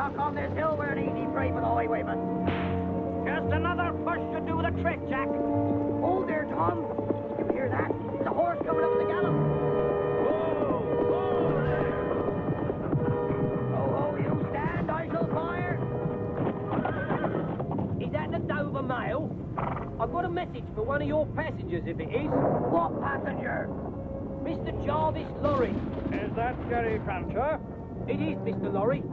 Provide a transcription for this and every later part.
tuck on this hill, we're an easy prey for the highwayman. Just another push should do the trick, Jack. Hold there, Tom. You hear that? The horse coming up the gallop. Oh, you stand, I shall fire. Is that the Dover mail? I've got a message for one of your passengers, if it is. What passenger? Mr. Jarvis Lorry. Is that Jerry Cruncher? It is, Mr. Lorry.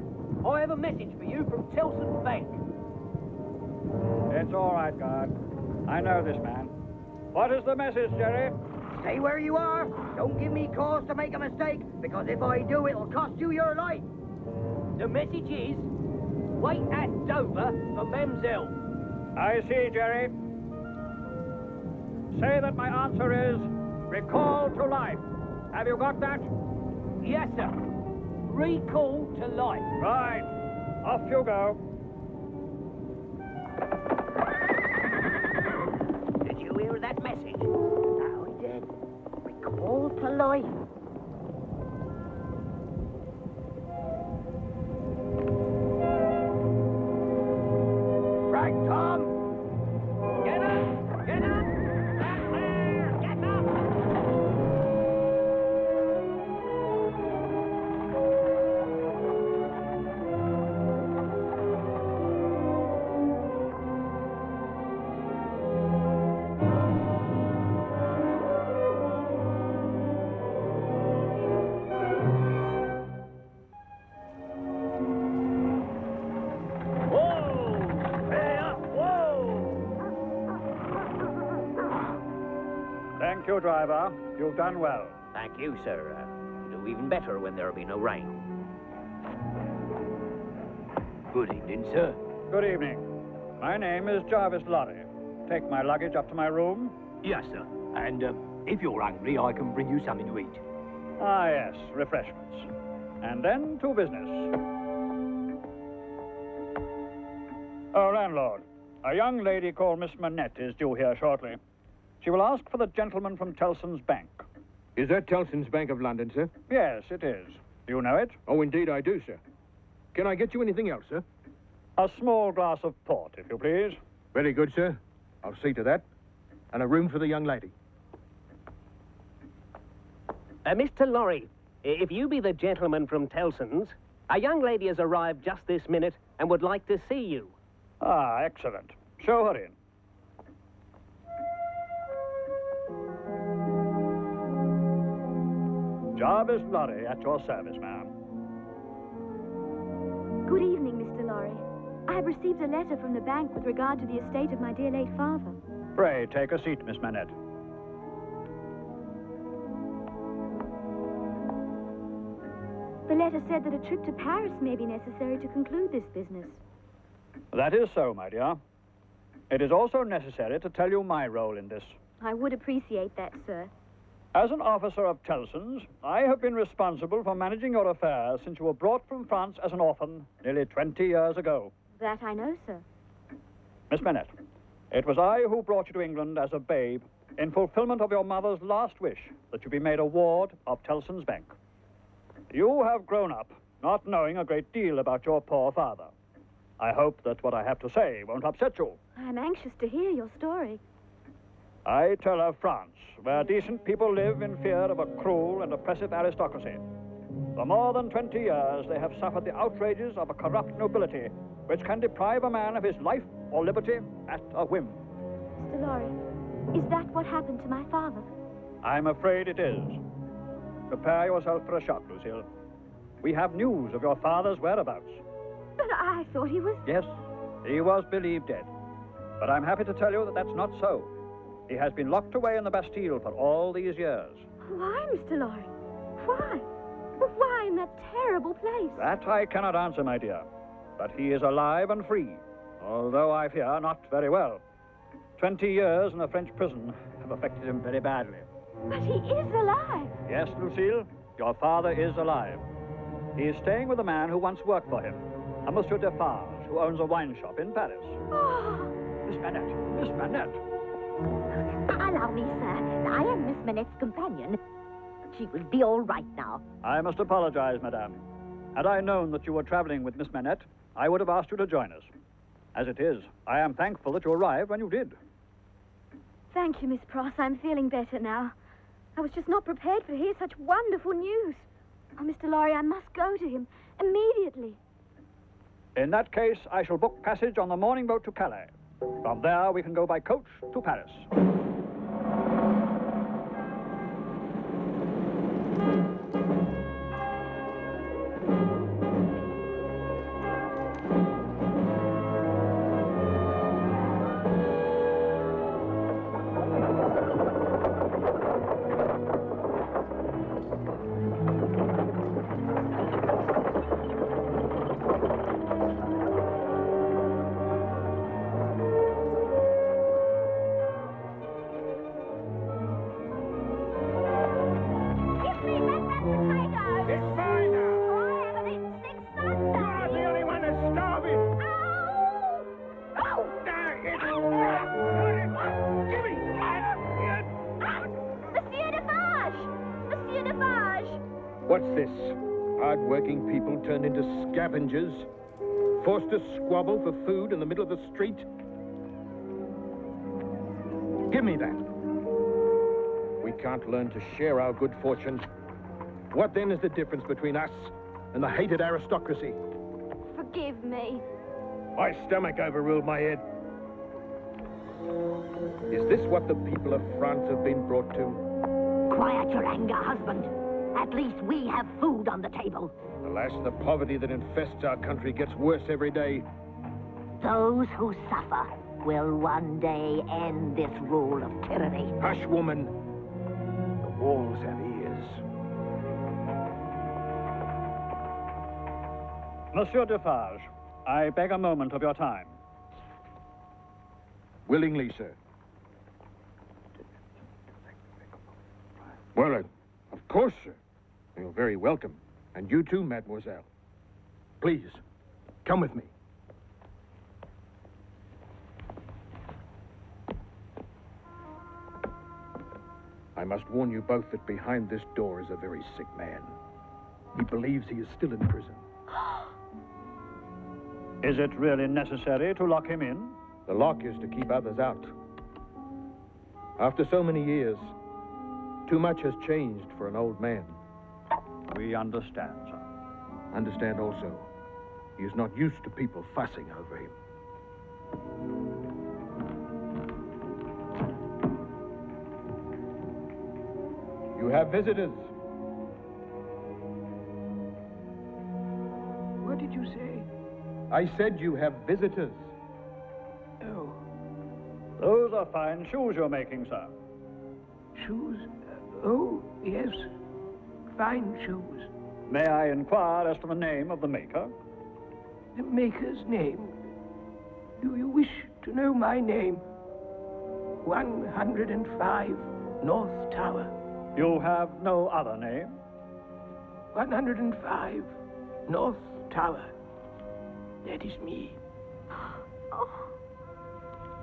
I have a message for you from Tellson's Bank. It's all right, guard. I know this man. What is the message, Jerry? Stay where you are. Don't give me cause to make a mistake, because if I do, it'll cost you your life. The message is, wait at Dover for Mamselle. I see, Jerry. Say that my answer is recall to life. Have you got that? Yes, sir. Recall to life. Right. Off you go. Did you hear that message? Now I did. Recall to life. Right, Tom. Get up! Get up! Back there! Get up! Thank you, driver. You've done well. Thank you, sir. You do even better when there'll be no rain. Good evening, sir. Good evening. My name is Jarvis Lorry. Take my luggage up to my room. Yes, sir. And if you're hungry, I can bring you something to eat. Ah, yes, refreshments. And then to business. Oh, landlord, a young lady called Miss Manette is due here shortly. She will ask for the gentleman from Tellson's Bank. Is that Tellson's Bank of London, sir? Yes, it is. Do you know it? Oh, indeed I do, sir. Can I get you anything else, sir? A small glass of port, if you please. Very good, sir. I'll see to that. And a room for the young lady. Mr. Lorry, if you be the gentleman from Tellson's, a young lady has arrived just this minute and would like to see you. Ah, excellent. Show her in. Jarvis Lorry at your service, ma'am. Good evening, Mr. Lorry. I have received a letter from the bank with regard to the estate of my dear late father. Pray, take a seat, Miss Manette. The letter said that a trip to Paris may be necessary to conclude this business. That is so, my dear. It is also necessary to tell you my role in this. I would appreciate that, sir. As an officer of Tellson's, I have been responsible for managing your affairs since you were brought from France as an orphan nearly 20 years ago. That I know, sir. Miss Manette, it was I who brought you to England as a babe in fulfillment of your mother's last wish that you be made a ward of Tellson's Bank. You have grown up, not knowing a great deal about your poor father. I hope that what I have to say won't upset you. I'm anxious to hear your story. I tell of France, where decent people live in fear of a cruel and oppressive aristocracy. For more than 20 years, they have suffered the outrages of a corrupt nobility, which can deprive a man of his life or liberty at a whim. Mr. Lorry, is that what happened to my father? I'm afraid it is. Prepare yourself for a shock, Lucille. We have news of your father's whereabouts. But I thought he was... Yes, he was believed dead. But I'm happy to tell you that that's not so. He has been locked away in the Bastille for all these years. Why, Mr. Lorry? Why? Why in that terrible place? That I cannot answer, my dear. But he is alive and free, although I fear not very well. 20 years in a French prison have affected him very badly. But he is alive. Yes, Lucille, your father is alive. He is staying with a man who once worked for him, a Monsieur Defarge, who owns a wine shop in Paris. Oh. Miss Manette, Miss Manette. Allow me, sir. I am Miss Manette's companion. She will be all right now. I must apologize, madame. Had I known that you were traveling with Miss Manette, I would have asked you to join us. As it is, I am thankful that you arrived when you did. Thank you, Miss Pross. I'm feeling better now. I was just not prepared to hear such wonderful news. Oh, Mr. Lorry, I must go to him immediately. In that case, I shall book passage on the morning boat to Calais. From there, we can go by coach to Paris. What's this? Hard-working people turned into scavengers? Forced to squabble for food in the middle of the street? Give me that. We can't learn to share our good fortune. What then is the difference between us and the hated aristocracy? Forgive me. My stomach overruled my head. Is this what the people of France have been brought to? Quiet your anger, husband. At least we have food on the table. Alas, the poverty that infests our country gets worse every day. Those who suffer will one day end this rule of tyranny. Hush, woman. The walls have ears. Monsieur Defarge, I beg a moment of your time. Willingly, sir. Well, of course, sir. You're very welcome. And you too, mademoiselle. Please, come with me. I must warn you both that behind this door is a very sick man. He believes he is still in prison. Is it really necessary to lock him in? The lock is to keep others out. After so many years, too much has changed for an old man. We understand, sir. Understand also, he is not used to people fussing over him. You have visitors. What did you say? I said you have visitors. Oh, Those are fine shoes you're making, sir. shoes? Oh, yes. Fine shoes. May I inquire as to the name of the maker? The maker's name. Do you wish to know my name? 105 North Tower. You have no other name? 105 North Tower. That is me.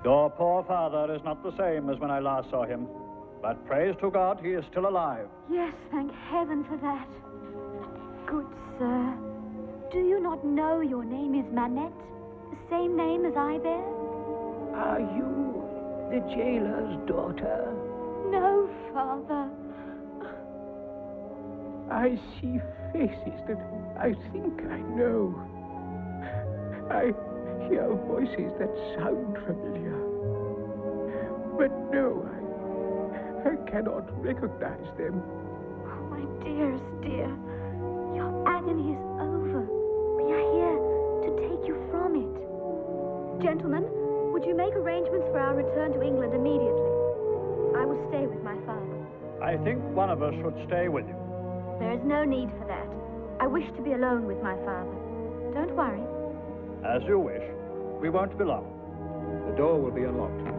Your poor father is not the same as when I last saw him. But praise to God, he is still alive. Yes, thank heaven for that. Good sir, do you not know your name is Manette? The same name as I bear? Are you the jailer's daughter? No, father. I see faces that I think I know. I hear voices that sound familiar. But no, I cannot recognize them. Oh, my dearest dear, your agony is over. We are here to take you from it. Gentlemen, would you make arrangements for our return to England immediately? I will stay with my father. I think one of us should stay with you. There is no need for that. I wish to be alone with my father. Don't worry. As you wish. We won't be long. The door will be unlocked.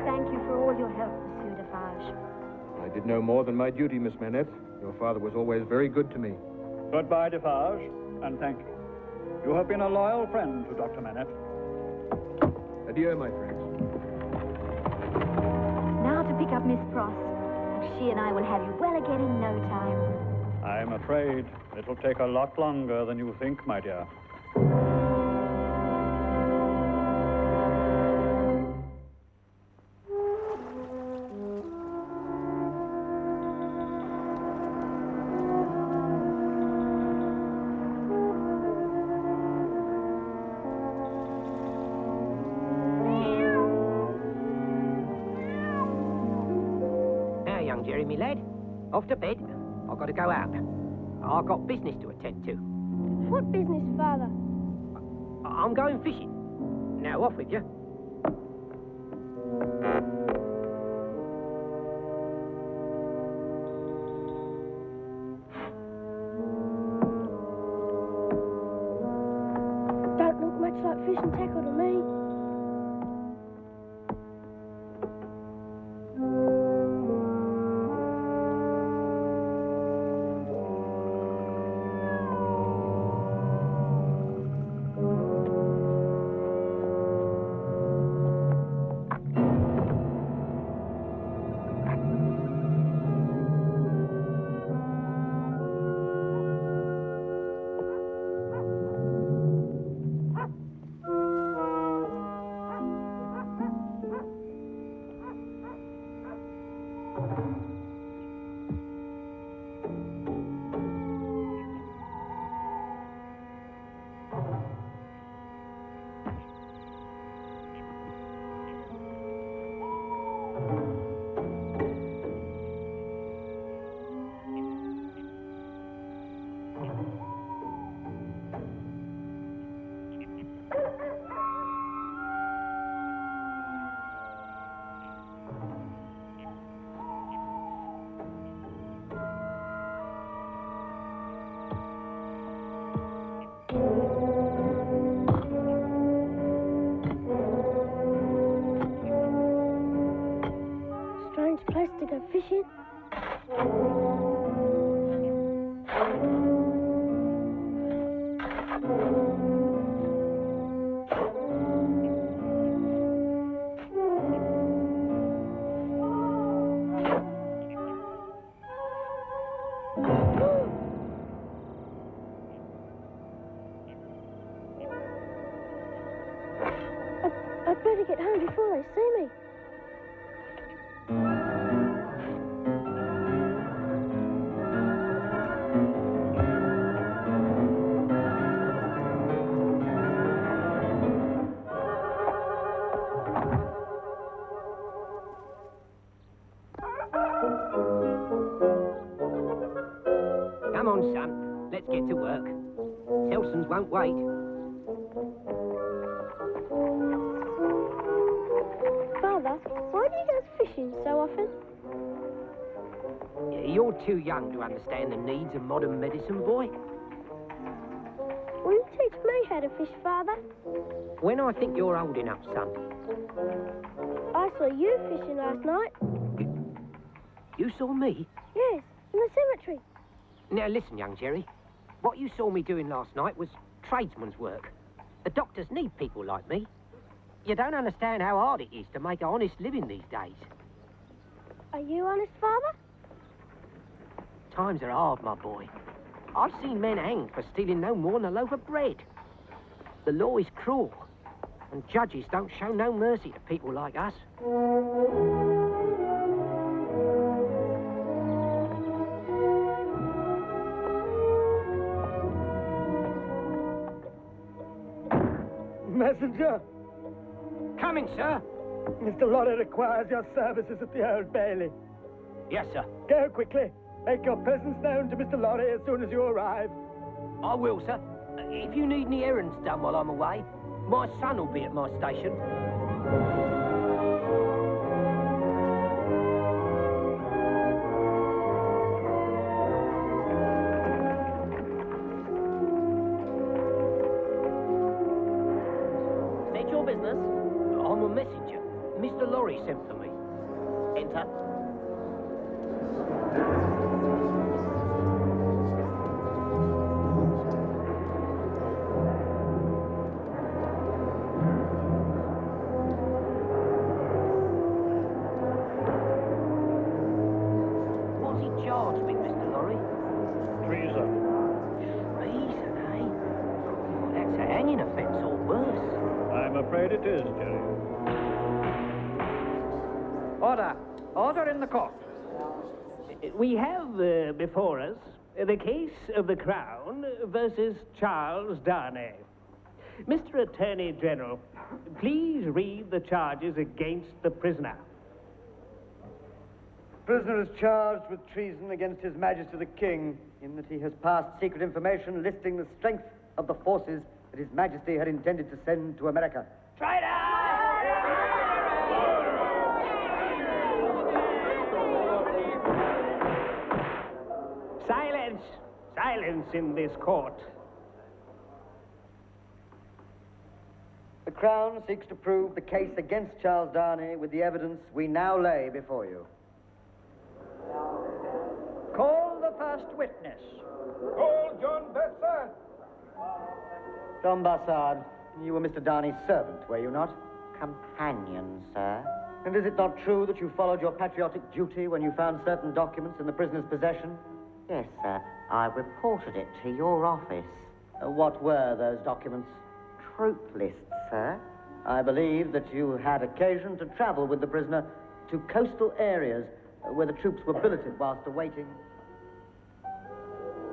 Thank you for all your help, Monsieur Defarge. I did no more than my duty, Miss Manette. Your father was always very good to me. Goodbye, Defarge, and thank you. You have been a loyal friend to Dr. Manette. Adieu, my friends. Now to pick up Miss Frost. She and I will have you well again in no time. I'm afraid it'll take a lot longer than you think, my dear. Me lad, off to bed. I've got to go out. I've got business to attend to. What business, Father? I'm going fishing. Now, off with you. Don't look much like fish and tackle to me. Strange place to go fishing. I'd better get home before they see me. Come on, son. Let's get to work. Tellson's won't wait. Father, why do you go fishing so often? You're too young to understand the needs of modern medicine, boy. Will you teach me how to fish, Father? When I think you're old enough, son. I saw you fishing last night. You saw me? Yes, in the cemetery. Now listen, young Jerry. What you saw me doing last night was tradesman's work. The doctors need people like me. You don't understand how hard it is to make an honest living these days. Are you honest, Father? Times are hard, my boy. I've seen men hanged for stealing no more than a loaf of bread. The law is cruel, and judges don't show no mercy to people like us. Messenger, Coming, sir. Mr. Lorry requires your services at the Old Bailey. Yes, sir. Go quickly. Make your presence known to Mr. Lorry as soon as you arrive. I will, sir. If you need any errands done while I'm away, my son will be at my station. State your business. I'm a messenger. Mr. Lorry sent for me. Enter. afraid it is, Jerry. Order. Order in the court. We have before us the case of the Crown versus Charles Darney. Mr. Attorney General, please read the charges against the prisoner. The prisoner is charged with treason against His Majesty the King, in that he has passed secret information listing the strength of the forces that His Majesty had intended to send to America. Silence! Silence in this court. The Crown seeks to prove the case against Charles Darney with the evidence we now lay before you. Call the first witness. Call John Bassard. John Bassard, you were Mr. Darney's servant, were you not? Companion, sir. And is it not true that you followed your patriotic duty when you found certain documents in the prisoner's possession? Yes, sir. I reported it to your office. What were those documents? Troop lists, sir. I believe that you had occasion to travel with the prisoner to coastal areas where the troops were billeted whilst awaiting.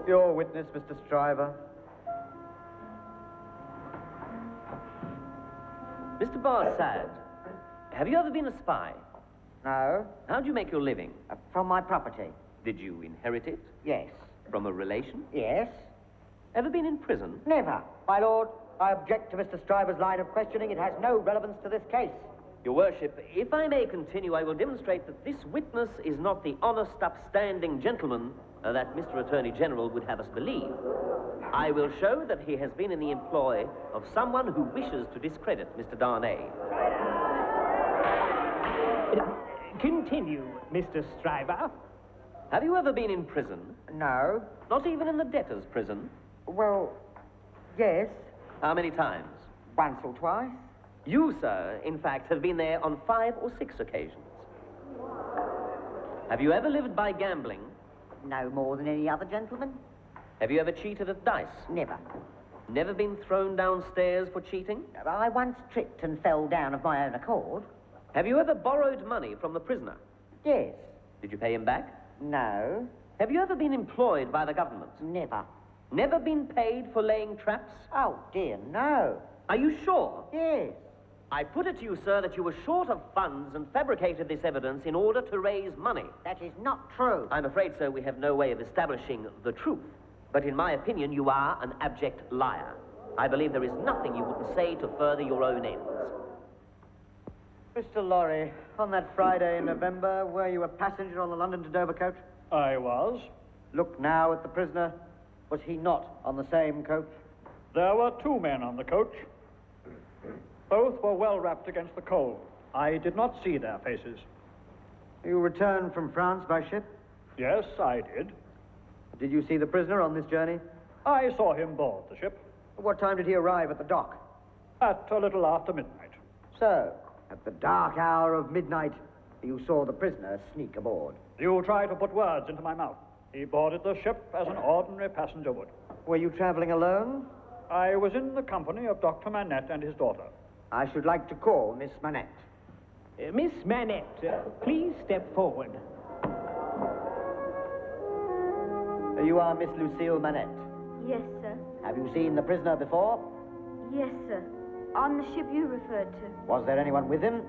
Your witness, Mr. Stryver. Mr. Barsad, have you ever been a spy? No. How do you make your living? From my property. Did you inherit it? Yes. From a relation? Yes. Ever been in prison? Never. My lord, I object to Mr. Stryver's line of questioning. It has no relevance to this case. Your worship, if I may continue, I will demonstrate that this witness is not the honest, upstanding gentleman that Mr. Attorney General would have us believe. I will show that he has been in the employ of someone who wishes to discredit Mr. Darney. Continue, Mr. Stryver. Have you ever been in prison? No. Not even in the debtor's prison? Well, yes. How many times? Once or twice. You, sir, in fact, have been there on 5 or 6 occasions. Have you ever lived by gambling? No more than any other gentleman? Have you ever cheated at dice? Never. Never been thrown downstairs for cheating? I once tripped and fell down of my own accord. Have you ever borrowed money from the prisoner? Yes. Did you pay him back? No. Have you ever been employed by the government? Never. Never been paid for laying traps? Oh, dear, no. Are you sure? Yes. I put it to you, sir, that you were short of funds and fabricated this evidence in order to raise money. That is not true. I'm afraid, sir, we have no way of establishing the truth. But in my opinion, you are an abject liar. I believe there is nothing you wouldn't say to further your own ends. Mr. Lorry, on that Friday in November, were you a passenger on the London to Dover coach? I was. Look now at the prisoner. Was he not on the same coach? There were 2 men on the coach. Both were well wrapped against the cold. I did not see their faces. You returned from France by ship? Yes, I did. Did you see the prisoner on this journey? I saw him board the ship. What time did he arrive at the dock? At a little after midnight. So, at the dark hour of midnight, you saw the prisoner sneak aboard. You try to put words into my mouth. He boarded the ship as an ordinary passenger would. Were you traveling alone? I was in the company of Dr. Manette and his daughter. I should like to call Miss Manette. Miss Manette, please step forward. You are Miss Lucille Manette. Yes, sir. Have you seen the prisoner before? Yes, sir. On the ship you referred to. Was there anyone with him?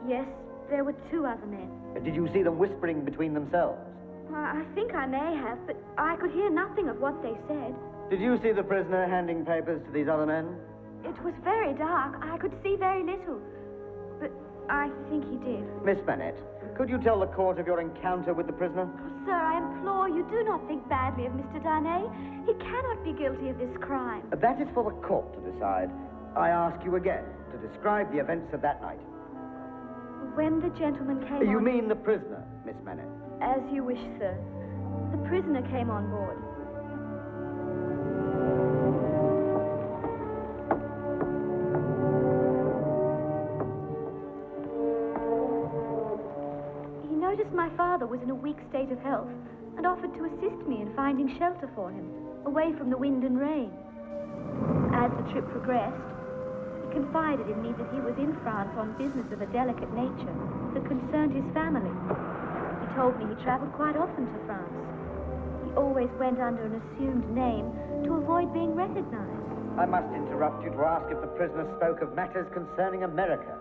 Yes, there were 2 other men. Did you see them whispering between themselves? I think I may have, but I could hear nothing of what they said. Did you see the prisoner handing papers to these other men? It was very dark. I could see very little. But I think he did. Miss Manette, could you tell the court of your encounter with the prisoner? Oh, sir, I implore you, do not think badly of Mr. Darney. He cannot be guilty of this crime. That is for the court to decide. I ask you again to describe the events of that night. When the gentleman came You on... mean the prisoner, Miss Manette? As you wish, sir. The prisoner came on board. He noticed my father was in a weak state of health and offered to assist me in finding shelter for him, away from the wind and rain. As the trip progressed, he confided in me that he was in France on business of a delicate nature that concerned his family. He told me he traveled quite often to France. He always went under an assumed name to avoid being recognized. I must interrupt you to ask if the prisoner spoke of matters concerning America.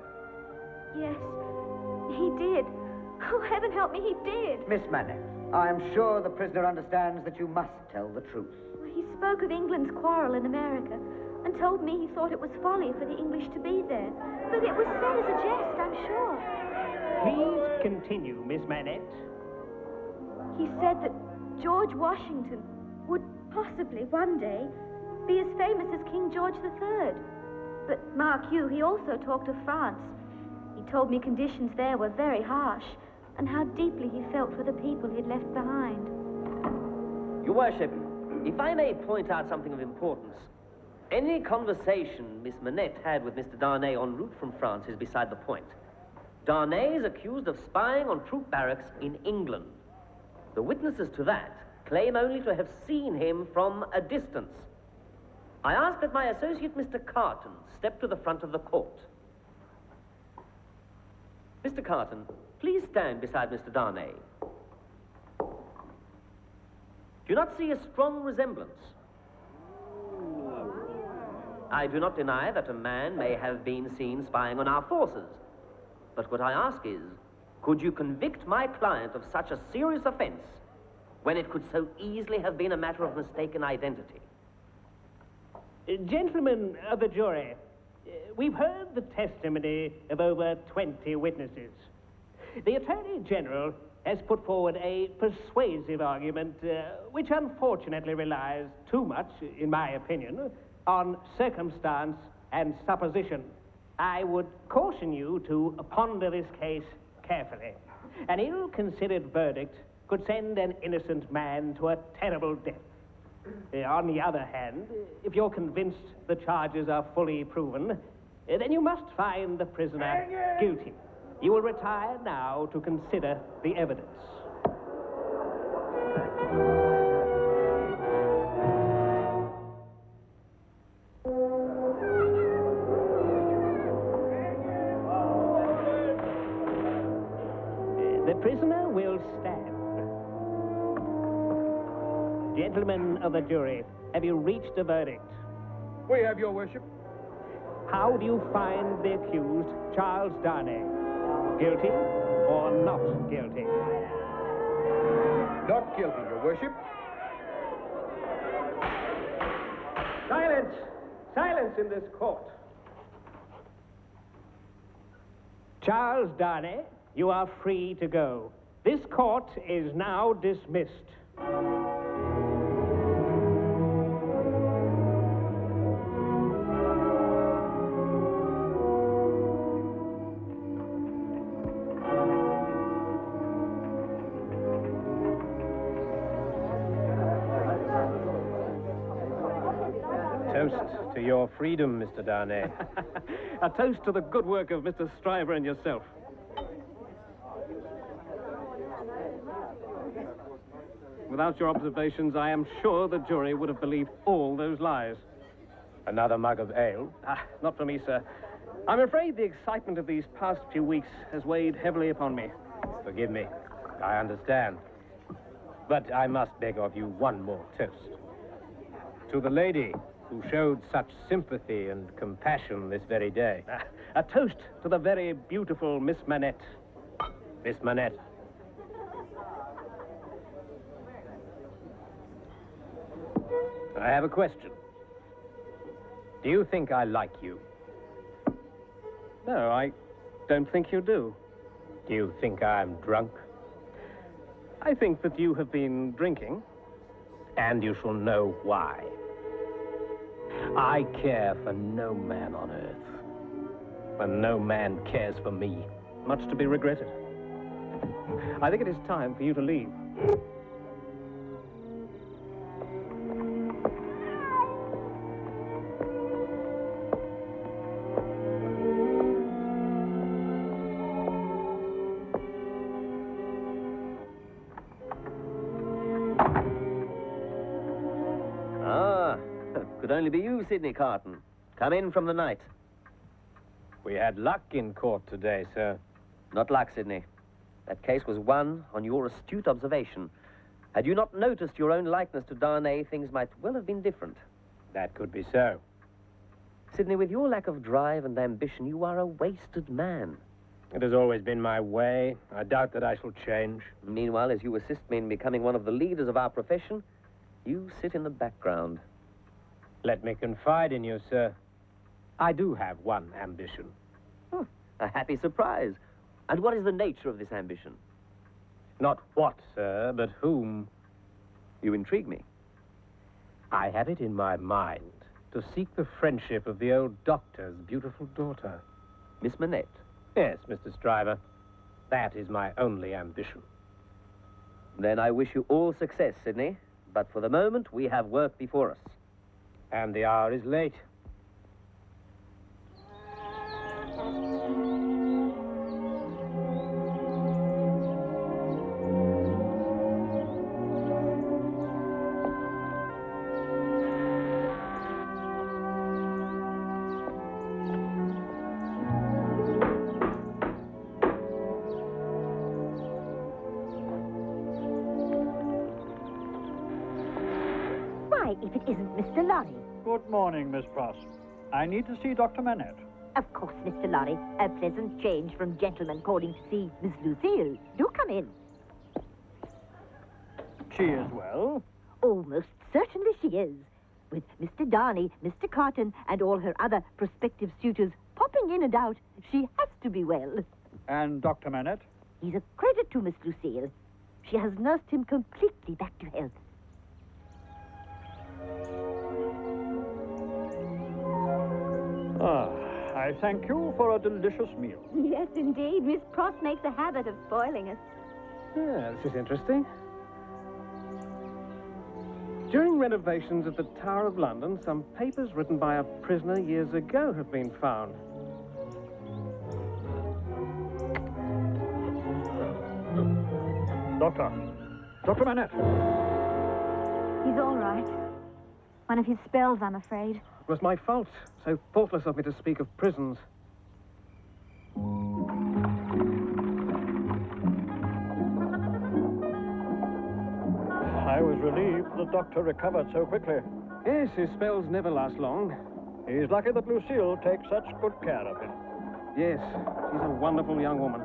Yes, he did. Oh, heaven help me, he did. Miss Manette, I am sure the prisoner understands that you must tell the truth. He spoke of England's quarrel in America and told me he thought it was folly for the English to be there. But it was said as a jest, I'm sure. Please continue, Miss Manette. He said that George Washington would possibly one day be as famous as King George III. But mark you, he also talked of France. He told me conditions there were very harsh and how deeply he felt for the people he'd left behind. Your Worship, if I may point out something of importance, any conversation Miss Manette had with Mr. Darney en route from France is beside the point. Darney is accused of spying on troop barracks in England. The witnesses to that claim only to have seen him from a distance. I ask that my associate, Mr. Carton, step to the front of the court. Mr. Carton, please stand beside Mr. Darney. Do you not see a strong resemblance? I do not deny that a man may have been seen spying on our forces. But what I ask is, could you convict my client of such a serious offense when it could so easily have been a matter of mistaken identity? Gentlemen of the jury, we've heard the testimony of over 20 witnesses. The Attorney General has put forward a persuasive argument, which unfortunately relies too much, in my opinion, on circumstance and supposition. I would caution you to ponder this case carefully. An ill-considered verdict could send an innocent man to a terrible death. On the other hand, if you're convinced the charges are fully proven, then you must find the prisoner guilty. You will retire now to consider the evidence. The prisoner will stand. Gentlemen of the jury, have you reached a verdict? We have, Your Worship. How do you find the accused, Charles Darney? Guilty or not guilty? Not guilty, Your Worship. Silence! Silence in this court. Charles Darney, you are free to go. This court is now dismissed. Toast to your freedom, Mr. Darney. A toast to the good work of Mr. Stryver and yourself. Without your observations, I am sure the jury would have believed all those lies. Another mug of ale? Not for me, sir. I'm afraid the excitement of these past few weeks has weighed heavily upon me. Forgive me. I understand. But I must beg of you one more toast. To the lady who showed such sympathy and compassion this very day. A toast to the very beautiful Miss Manette. Miss Manette. I have a question. Do you think I like you? No, I don't think you do. Do you think I'm drunk? I think that you have been drinking. And you shall know why. I care for no man on earth. And no man cares for me. Much to be regretted. I think it is time for you to leave. Could only be you, Sidney Carton. Come in from the night. We had luck in court today, sir. Not luck, Sidney. That case was won on your astute observation. Had you not noticed your own likeness to Darney, things might well have been different. That could be so. Sidney, with your lack of drive and ambition, you are a wasted man. It has always been my way. I doubt that I shall change. Meanwhile, as you assist me in becoming one of the leaders of our profession, you sit in the background. Let me confide in you, sir. I do have one ambition. Oh, a happy surprise. And what is the nature of this ambition? Not what, sir, but whom. You intrigue me. I have it in my mind to seek the friendship of the old doctor's beautiful daughter. Miss Manette? Yes, Mr. Stryver. That is my only ambition. Then I wish you all success, Sidney. But for the moment, we have work before us. And the hour is late. If it isn't Mr. Lorry. Good morning, Miss Pross. I need to see Dr. Manette. Of course, Mr. Lorry. A pleasant change from gentlemen calling to see Miss Lucille. Do come in. She is well? Almost certainly she is. With Mr. Darney, Mr. Carton, and all her other prospective suitors popping in and out, she has to be well. And Dr. Manette? He's a credit to Miss Lucille. She has nursed him completely back to health. I thank you for a delicious meal. Yes, indeed. Miss Pross makes a habit of spoiling us. Yeah, this is interesting. During renovations at the Tower of London, some papers written by a prisoner years ago have been found. Dr. Manette. He's all right. One of his spells, I'm afraid. It was my fault. So thoughtless of me to speak of prisons. I was relieved the doctor recovered so quickly. Yes, his spells never last long. He's lucky that Lucille takes such good care of him. Yes, she's a wonderful young woman.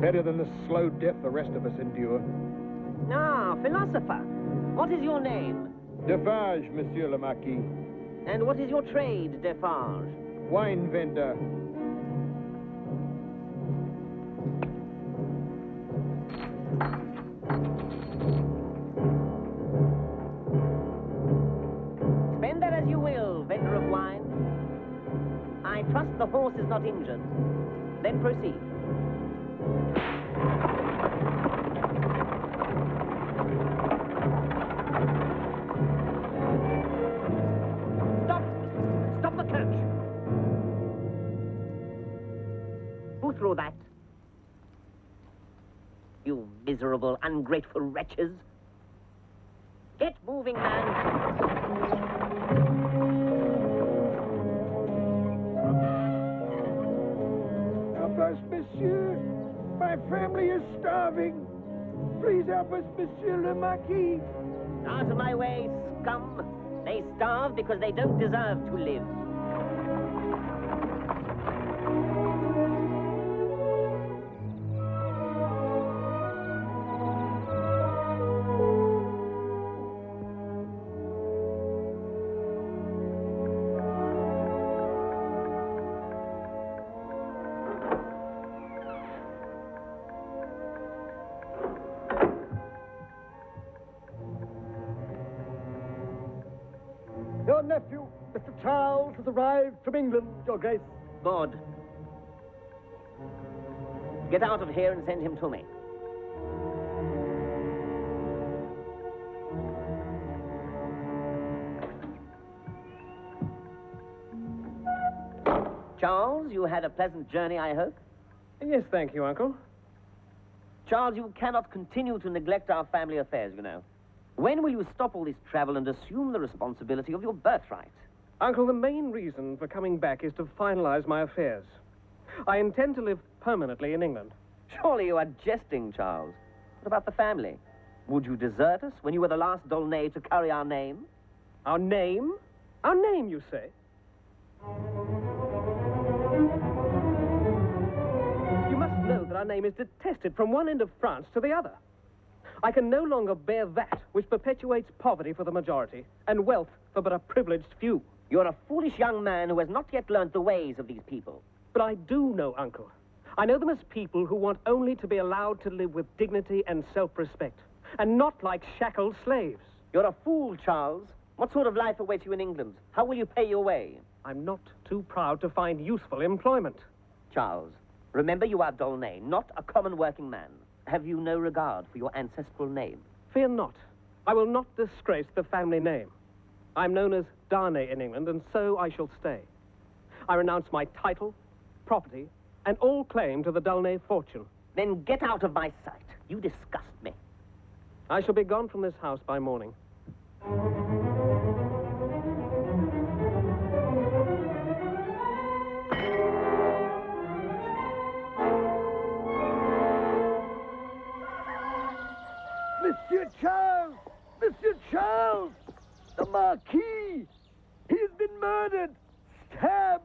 Better than the slow death the rest of us endure. Ah, philosopher. What is your name? Defarge, Monsieur le Marquis. And what is your trade, Defarge? Wine vendor. Spend that as you will, vendor of wine. I trust the horse is not injured. Then proceed. through that. You miserable, ungrateful wretches. Get moving, man. Help us, monsieur. My family is starving. Please help us, Monsieur le Marquis. Out of my way, scum. They starve because they don't deserve to live. Your nephew, Mr. Charles, has arrived from England, Your Grace. Good. Get out of here and send him to me. Charles, you had a pleasant journey, I hope? Yes, thank you, Uncle. Charles, you cannot continue to neglect our family affairs, you know. When will you stop all this travel and assume the responsibility of your birthright? Uncle, the main reason for coming back is to finalize my affairs. I intend to live permanently in England. Surely you are jesting, Charles. What about the family? Would you desert us when you were the last Darney to carry our name? Our name? Our name, you say? You must know that our name is detested from one end of France to the other. I can no longer bear that which perpetuates poverty for the majority and wealth for but a privileged few. You're a foolish young man who has not yet learnt the ways of these people. But I do know, Uncle. I know them as people who want only to be allowed to live with dignity and self-respect, and not like shackled slaves. You're a fool, Charles. What sort of life awaits you in England? How will you pay your way? I'm not too proud to find useful employment. Charles, remember you are Darney, not a common working man. Have you no regard for your ancestral name? Fear not. I will not disgrace the family name. I'm known as Darney in England, and so I shall stay. I renounce my title, property, and all claim to the Darney fortune. Then get out of my sight. You disgust me. I shall be gone from this house by morning. Monsieur Charles! Monsieur Charles! The Marquis! He has been murdered! Stabbed!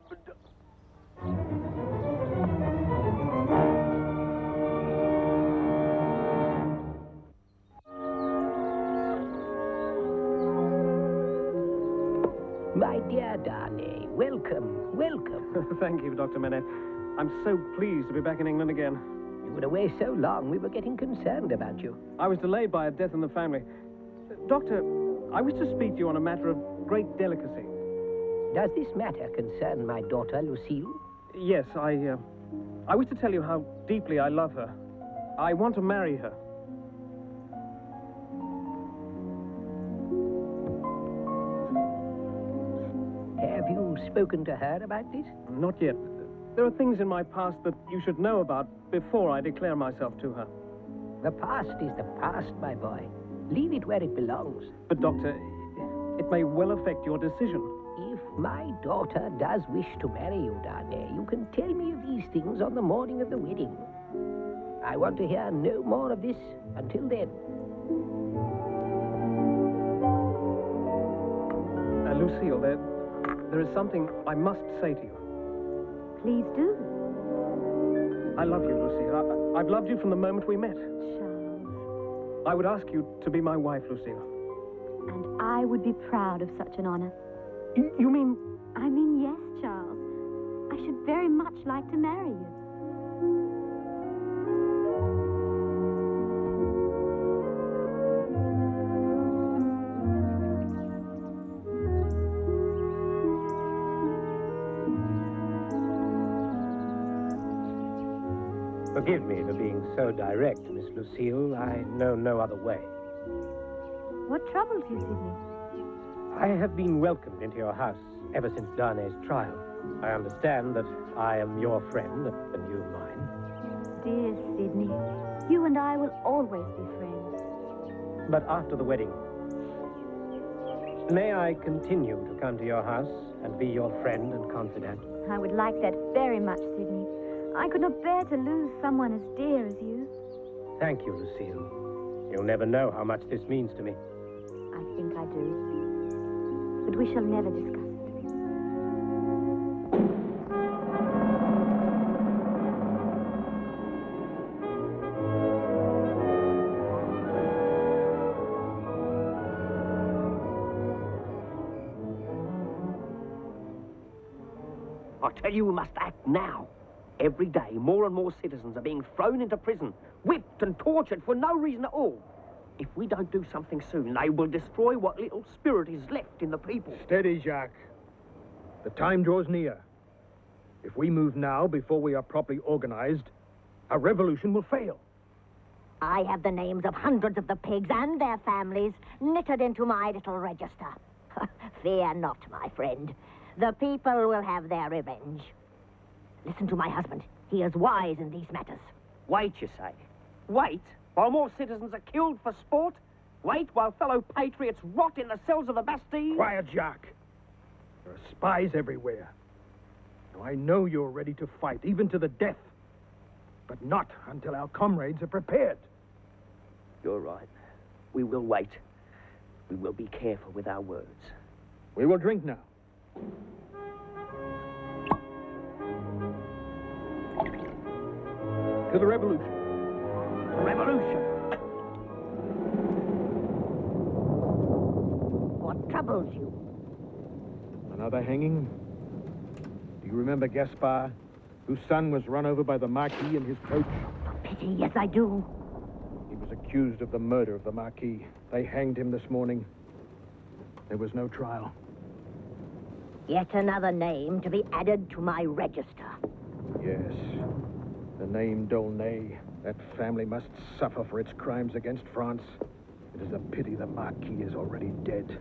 My dear Darney, welcome, welcome. Thank you, Dr. Manette. I'm so pleased to be back in England again. You were away so long, we were getting concerned about you. I was delayed by a death in the family. Doctor, I wish to speak to you on a matter of great delicacy. Does this matter concern my daughter, Lucille? Yes, I wish to tell you how deeply I love her. I want to marry her. Have you spoken to her about this? Not yet. There are things in my past that you should know about before I declare myself to her. The past is the past, my boy. Leave it where it belongs. But, Doctor, it may well affect your decision. If my daughter does wish to marry you, Darney, you can tell me of these things on the morning of the wedding. I want to hear no more of this until then. Lucille, there is something I must say to you. Please do. I love you, Lucille. I've loved you from the moment we met. Charles. I would ask you to be my wife, Lucille. And I would be proud of such an honor. You mean... I mean, yes, Charles. I should very much like to marry you. Forgive me for being so direct, Miss Lucille. I know no other way. What troubles you, Sidney? I have been welcomed into your house ever since Darney's trial. I understand that I am your friend and you mine. dear Sidney. You and I will always be friends. But after the wedding, may I continue to come to your house and be your friend and confidant? I would like that very much, Sidney. I could not bear to lose someone as dear as you. Thank you, Lucille. You'll never know how much this means to me. I think I do. But we shall never discuss it. I tell you, we must act now. Every day, more and more citizens are being thrown into prison, whipped and tortured for no reason at all. If we don't do something soon, they will destroy what little spirit is left in the people. Steady, Jacques. The time draws near. If we move now before we are properly organized, our revolution will fail. I have the names of hundreds of the pigs and their families knitted into my little register. Fear not, my friend. The people will have their revenge. Listen to my husband. He is wise in these matters. Wait, you say? Wait while more citizens are killed for sport? Wait while fellow patriots rot in the cells of the Bastille? Quiet, Jacques. There are spies everywhere. Now, I know you're ready to fight, even to the death. But not until our comrades are prepared. You're right. We will wait. We will be careful with our words. We will drink now. To the revolution. Revolution! What troubles you? Another hanging? Do you remember Gaspard, whose son was run over by the Marquis in his coach? For pity, yes, I do. He was accused of the murder of the Marquis. They hanged him this morning. There was no trial. Yet another name to be added to my register. Yes. The name Darney. That family must suffer for its crimes against France. It is a pity the Marquis is already dead.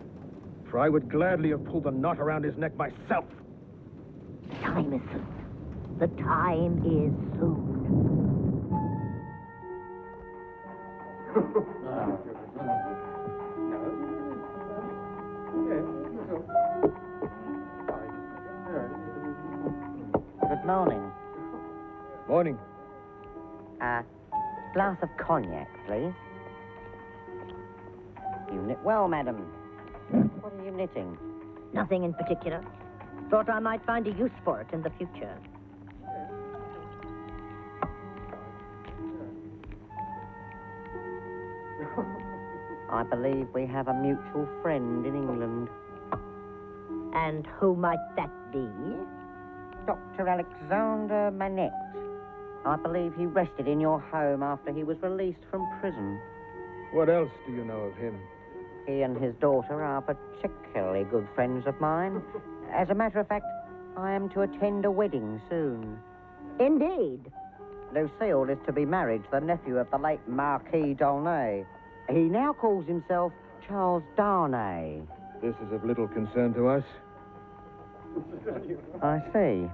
For I would gladly have pulled the knot around his neck myself. The time is soon. The time is soon. Good morning. Morning. Glass of cognac, please. You knit well, madam. What are you knitting? Nothing in particular. Thought I might find a use for it in the future. I believe we have a mutual friend in England. And who might that be? Dr. Alexander Manette. I believe he rested in your home after he was released from prison. What else do you know of him? He and his daughter are particularly good friends of mine. As a matter of fact, I am to attend a wedding soon. Indeed. Lucille is to be married to the nephew of the late Marquis Darney. He now calls himself Charles Darney. This is of little concern to us. I see.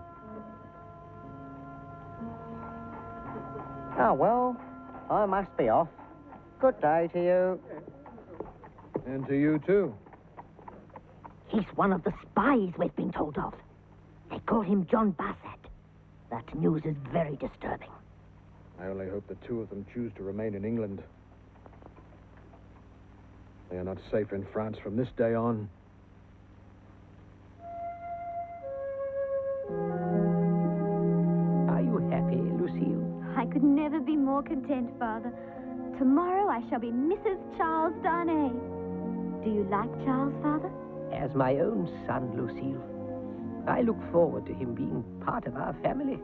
Oh, well, I must be off. Good day to you. And to you, too. He's one of the spies we've been told of. They call him John Bassett. That news is very disturbing. I only hope the two of them choose to remain in England. They are not safe in France from this day on. Are you happy, Lucille? I could never be more content, Father. Tomorrow I shall be Mrs. Charles Darney. Do you like Charles, Father? As my own son, Lucille. I look forward to him being part of our family.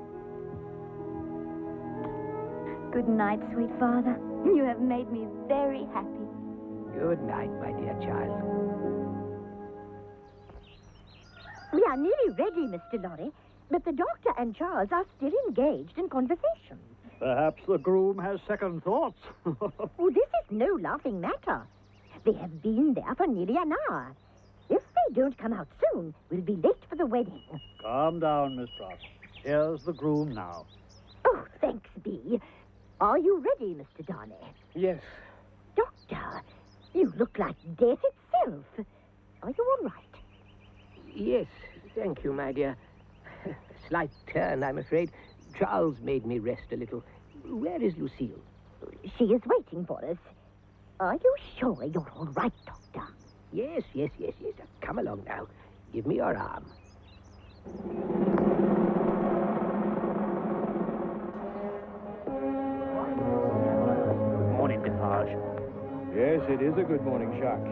Good night, sweet Father. You have made me very happy. Good night, my dear child. We are nearly ready, Mr. Lorry, but the doctor and Charles are still engaged in conversation. Perhaps the groom has second thoughts. Oh, this is no laughing matter. They have been there for nearly an hour. If they don't come out soon, we'll be late for the wedding. Calm down, Miss Pross. Here's the groom now. Oh, thanks be. Are you ready, Mr. Darney? Yes. Doctor, you look like death itself. Are you all right? Yes, thank you, my dear. A slight turn, I'm afraid. Charles made me rest a little. Where is Lucille? She is waiting for us. Are you sure you're all right, Doctor? Yes. Come along now. Give me your arm. Morning, Defarge. Yes, it is a good morning, Jacques.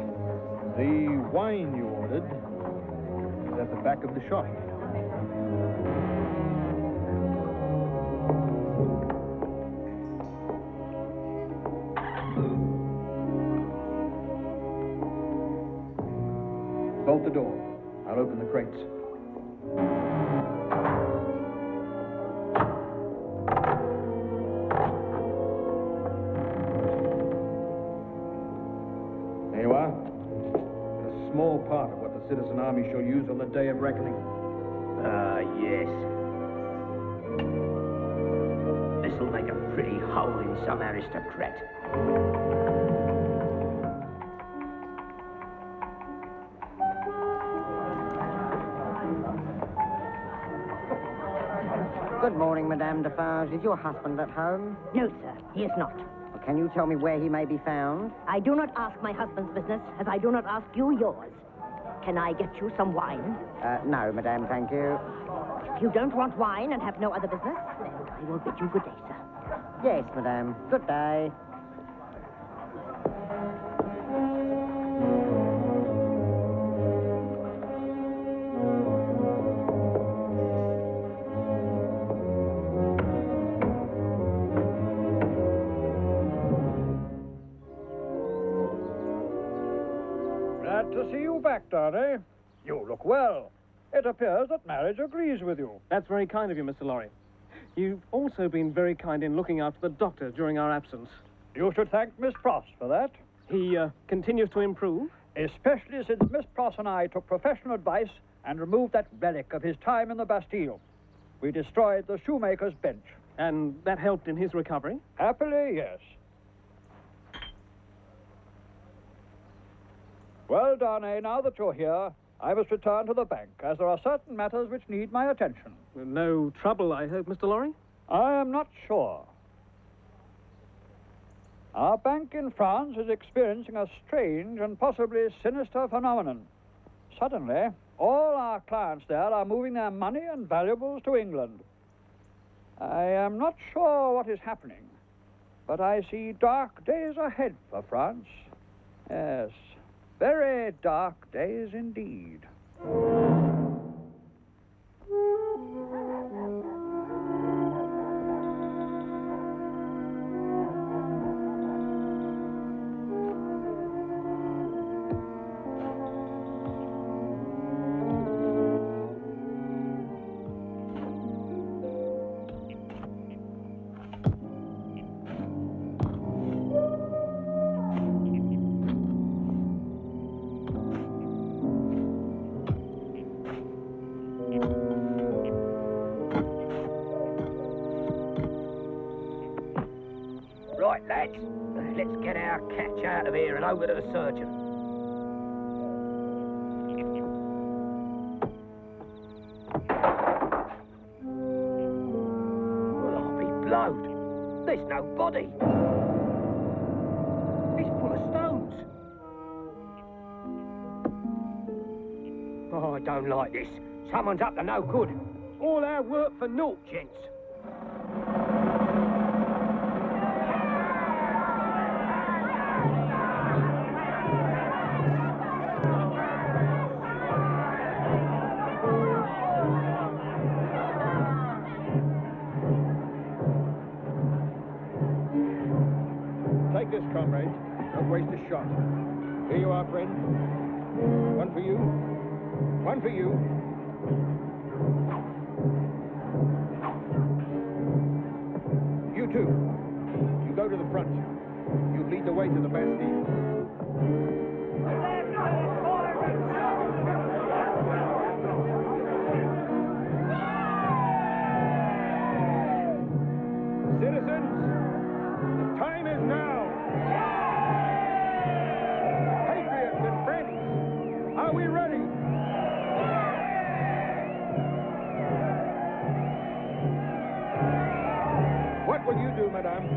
The wine you ordered is at the back of the shop. Bolt the door. I'll open the crates. There you are. A small part of what the citizen army shall use on the day of reckoning. Yes. This'll make a pretty hole in some aristocrat. Good morning, Madame Defarge. Is your husband at home? No, sir, he is not. Well, can you tell me where he may be found? I do not ask my husband's business, as I do not ask you yours. Can I get you some wine? No, Madame, thank you. If you don't want wine and have no other business, then I will bid you good day, sir. Yes, Madame. Good day. Glad to see you back, Darney. You look well. It appears that marriage agrees with you. That's very kind of you, Mr. Lorry. You've also been very kind in looking after the doctor during our absence. You should thank Miss Pross for that. He continues to improve? Especially since Miss Pross and I took professional advice and removed that relic of his time in the Bastille. We destroyed the shoemaker's bench. And that helped in his recovery? Happily, yes. Well, Darney, now that you're here, I must return to the bank, as there are certain matters which need my attention. No trouble, I hope, Mr. Lorry? I am not sure. Our bank in France is experiencing a strange and possibly sinister phenomenon. Suddenly, all our clients there are moving their money and valuables to England. I am not sure what is happening, but I see dark days ahead for France. Yes, very dark days indeed. Right, lads. Let's get our catch out of here and over to the surgeon. Well, I'll be blowed. There's no body. It's full of stones. Oh, I don't like this. Someone's up to no good. All our work for naught, gents. Take this, comrade. Don't waste a shot. Here you are, friend. One for you. One for you. You two. You go to the front. You lead the way to the Bastille. Citizens Are we ready? What will you do, madame?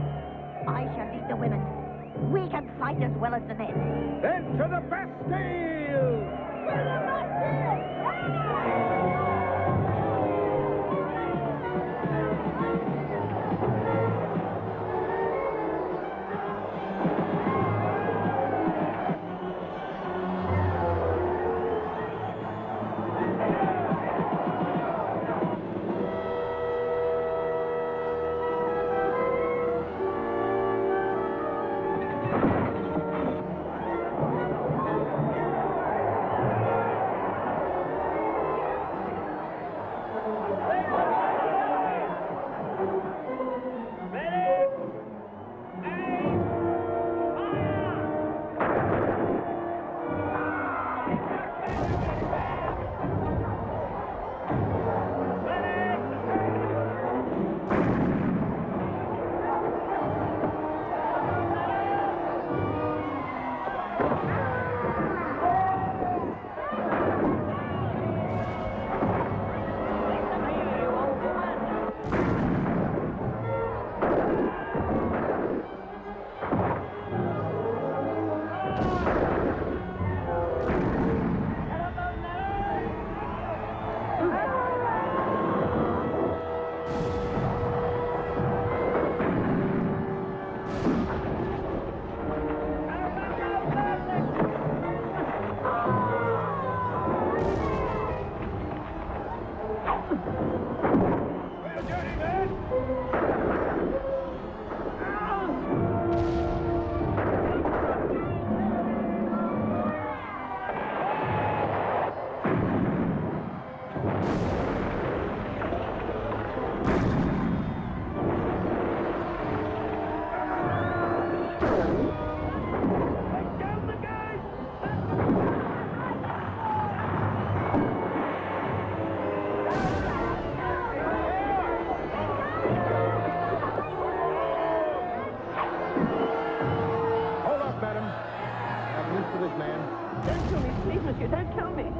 I shall lead the women. We can fight as well as the men. Then to the Bastille!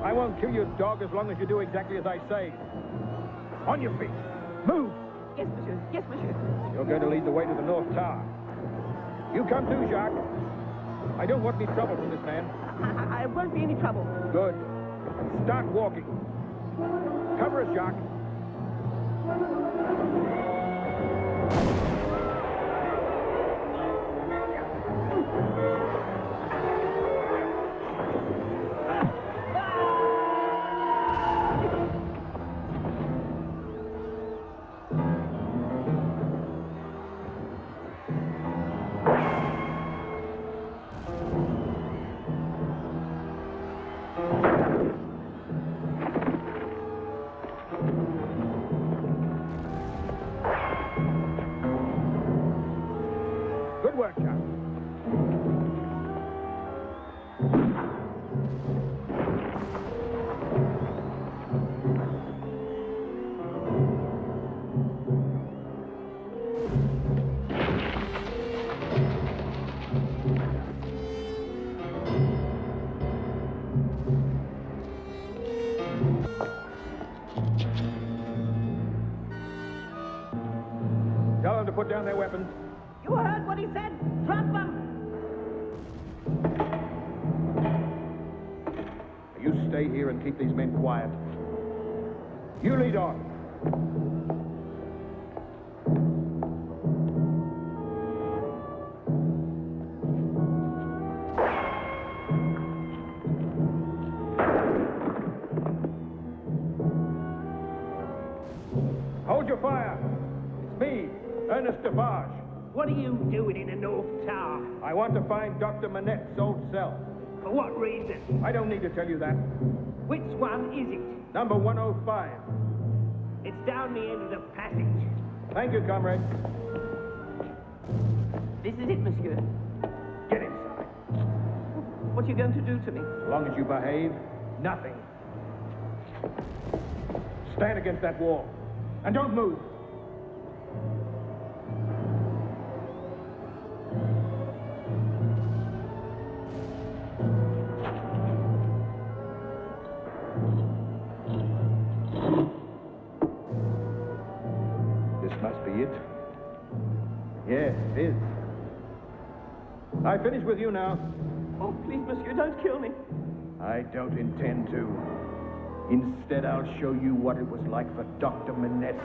I won't kill you, dog, as long as you do exactly as I say. On your feet. Move! Yes, monsieur. Yes, monsieur. You're going to lead the way to the North Tower. You come too, Jacques. I don't want any trouble from this man. I won't be any trouble. Good. Start walking. Cover us, Jacques. Good work, Jacques. Tell them to put down their weapons. You heard what he said. Drop them. You stay here and keep these men quiet. You lead on. Hold your fire. It's me, Ernest Defarge. What are you doing in the North Tower? I want to find Dr. Manette's old self. For what reason? I don't need to tell you that. Which one is it? Number 105. It's down the end of the passage. Thank you, comrade. This is it, monsieur. Get inside. What are you going to do to me? As long as you behave, nothing. Stand against that wall. And don't move. be it. Yes, it is. I finish with you now. Oh, please, monsieur, don't kill me. I don't intend to. Instead, I'll show you what it was like for Dr. Manette.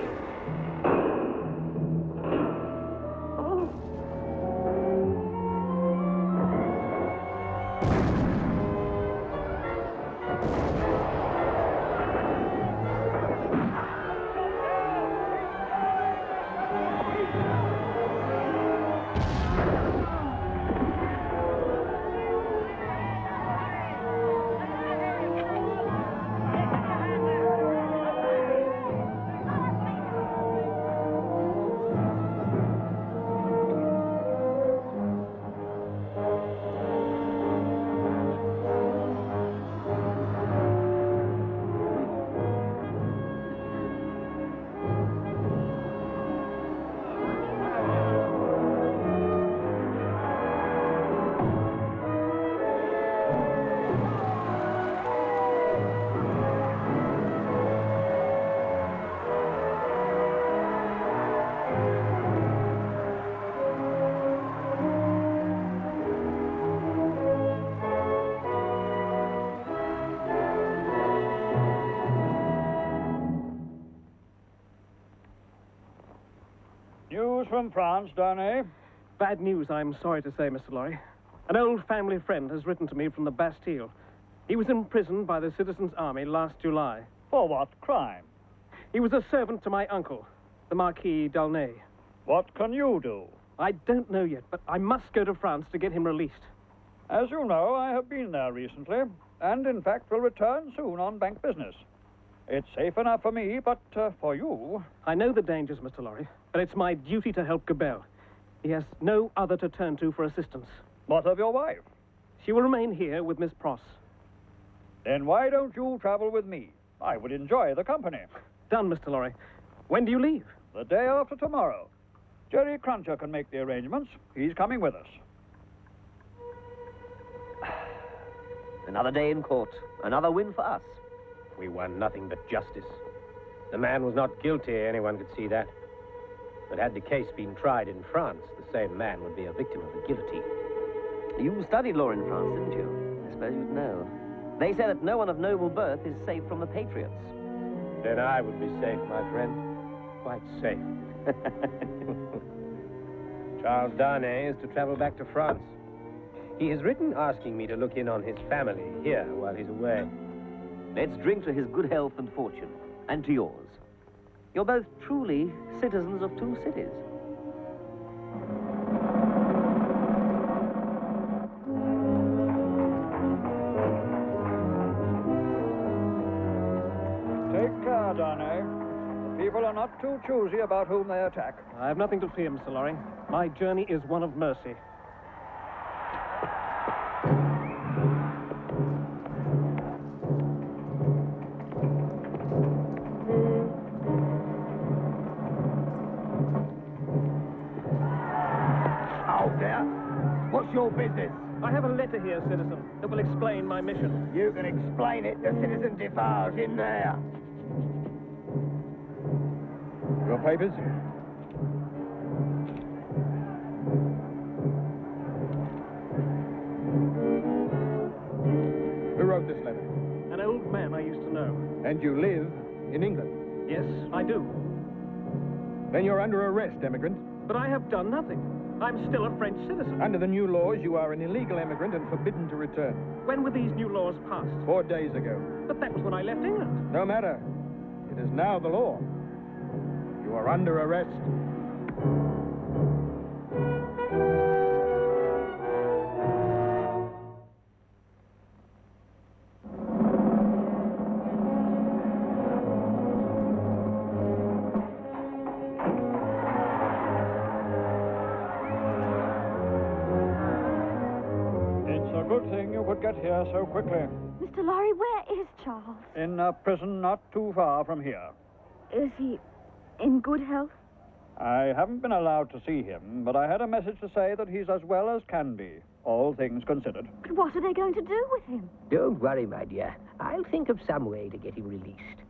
News from France, Darney. Bad news, I'm sorry to say, Mr. Lorry. An old family friend has written to me from the Bastille. He was imprisoned by the Citizens' Army last July. For what crime? He was a servant to my uncle, the Marquis Darney. What can you do? I don't know yet, but I must go to France to get him released. As you know, I have been there recently, and in fact will return soon on bank business. It's safe enough for me, but for you... I know the dangers, Mr. Lorry, but it's my duty to help Gabelle. He has no other to turn to for assistance. What of your wife? She will remain here with Miss Pross. Then why don't you travel with me? I would enjoy the company. Done, Mr. Lorry. When do you leave? The day after tomorrow. Jerry Cruncher can make the arrangements. He's coming with us. Another day in court. Another win for us. We won nothing but justice. The man was not guilty, anyone could see that. But had the case been tried in France, the same man would be a victim of the guillotine. You studied law in France, didn't you? I suppose you'd know. They say that no one of noble birth is safe from the patriots. Then I would be safe, my friend. Quite safe. Charles Darney is to travel back to France. He has written asking me to look in on his family here while he's away. Let's drink to his good health and fortune, and to yours. You're both truly citizens of two cities. Take care, Darney. The people are not too choosy about whom they attack. I have nothing to fear, Mr. Lorry. My journey is one of mercy. What's your business? I have a letter here, citizen, that will explain my mission. You can explain it to Citizen Defarge in there. Your papers? Who wrote this letter? An old man I used to know. And you live in England? Yes, I do. Then you're under arrest, emigrant. But I have done nothing. I'm still a French citizen. Under the new laws, you are an illegal emigrant and forbidden to return. When were these new laws passed? 4 days ago. But that was when I left England. No matter. It is now the law. You are under arrest. Good thing you could get here so quickly. Mr. Lorry, where is Charles? In a prison not too far from here. Is he in good health? I haven't been allowed to see him, but I had a message to say that he's as well as can be, all things considered. But what are they going to do with him? Don't worry, my dear. I'll think of some way to get him released.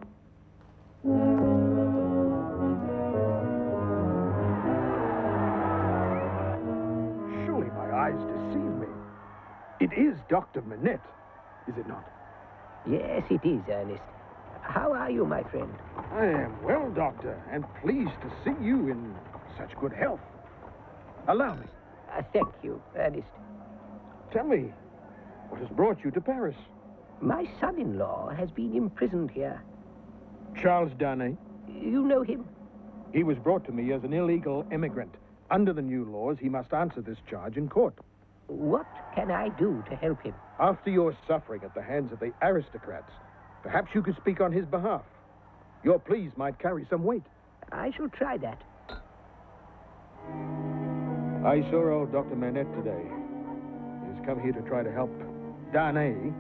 eyes deceive me. It is Dr. Manette, is it not? Yes, it is, Ernest. How are you, my friend? I am well, Doctor, and pleased to see you in such good health. Allow me. Thank you, Ernest. Tell me, what has brought you to Paris? My son-in-law has been imprisoned here. Charles Darney? You know him? He was brought to me as an illegal immigrant. Under the new laws, he must answer this charge in court. What can I do to help him? After your suffering at the hands of the aristocrats, perhaps you could speak on his behalf. Your pleas might carry some weight. I shall try that. I saw old Dr. Manette today. He's come here to try to help Darney,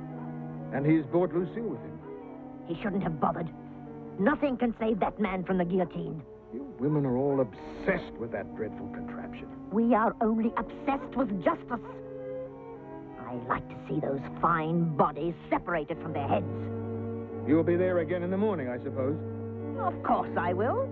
and he's brought Lucie with him. He shouldn't have bothered. Nothing can save that man from the guillotine. You women are all obsessed with that dreadful contraption. We are only obsessed with justice. I like to see those fine bodies separated from their heads. You'll be there again in the morning, I suppose? Of course I will.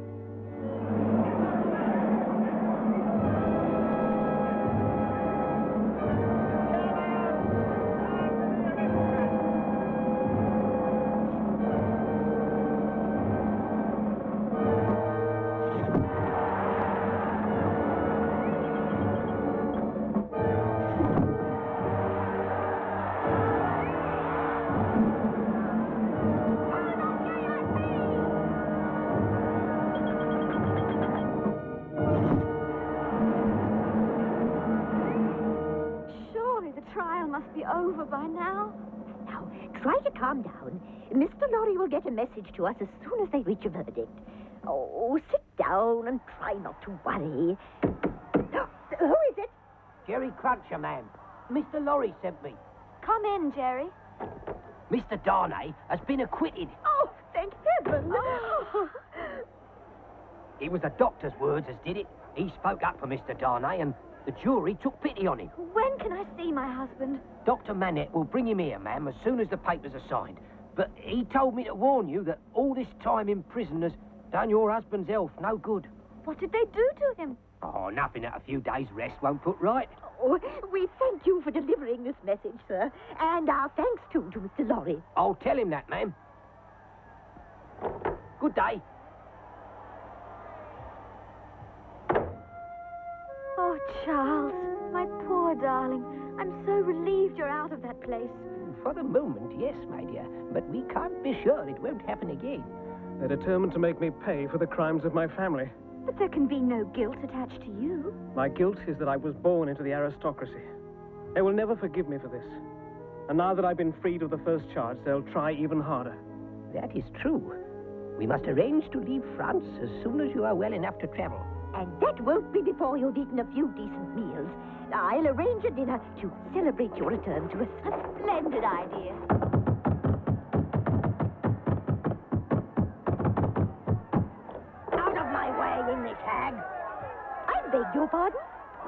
Over by now. Now, try to calm down. Mr. Lorry will get a message to us as soon as they reach a verdict. Oh, sit down and try not to worry. Who is it? Jerry Cruncher, ma'am. Mr. Lorry sent me. Come in, Jerry. Mr. Darney has been acquitted. Oh, thank heaven. Oh. It was the doctor's words as did it. He spoke up for Mr. Darney, and the jury took pity on him. When can I see my husband? Dr. Manette will bring him here, ma'am, as soon as the papers are signed. But he told me to warn you that all this time in prison has done your husband's health no good. What did they do to him? Oh, nothing that a few days' rest won't put right. Oh, we thank you for delivering this message, sir. And our thanks, too, to Mr. Lorry. I'll tell him that, ma'am. Good day. Oh, Charles, my poor darling. I'm so relieved you're out of that place. For the moment, yes, my dear. But we can't be sure it won't happen again. They're determined to make me pay for the crimes of my family. But there can be no guilt attached to you. My guilt is that I was born into the aristocracy. They will never forgive me for this. And now that I've been freed of the first charge, they'll try even harder. That is true. We must arrange to leave France as soon as you are well enough to travel. And that won't be before you've eaten a few decent meals. I'll arrange a dinner to celebrate your return to us. A splendid idea. Out of my way, English hag. I beg your pardon?